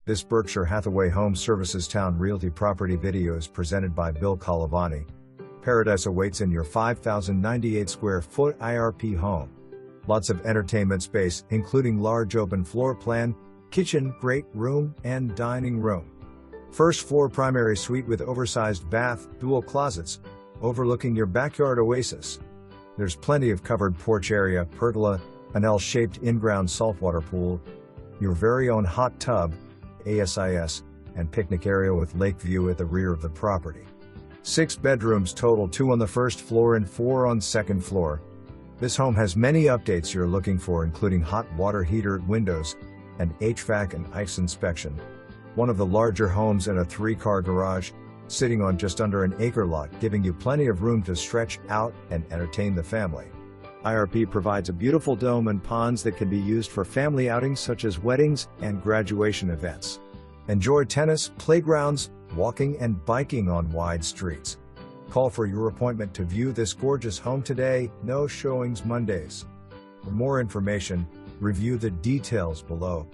This Berkshire Hathaway Home Services Towne Realty property video is presented by Bill Calavani. Paradise awaits in your 5,098 square foot IRP home. Lots of entertainment space, including large open floor plan, kitchen, great room, and dining room. First floor primary suite with oversized bath, dual closets, overlooking your backyard oasis. There's plenty of covered porch area, pergola, an L-shaped in-ground saltwater pool, your very own hot tub, ASIS, and picnic area with lake view at the rear of the property. 6 bedrooms total, 2 on the first floor and 4 on second floor. This home has many updates you're looking for, including hot water heater, windows, and HVAC and EIFS inspection. One of the larger homes and a 3-car garage, sitting on just under an acre lot, giving you plenty of room to stretch out and entertain the family. IRP provides a beautiful dome and ponds that can be used for family outings such as weddings and graduation events. Enjoy tennis, playgrounds, walking and biking on wide streets. Call for your appointment to view this gorgeous home today. No showings Mondays. For more information, review the details below.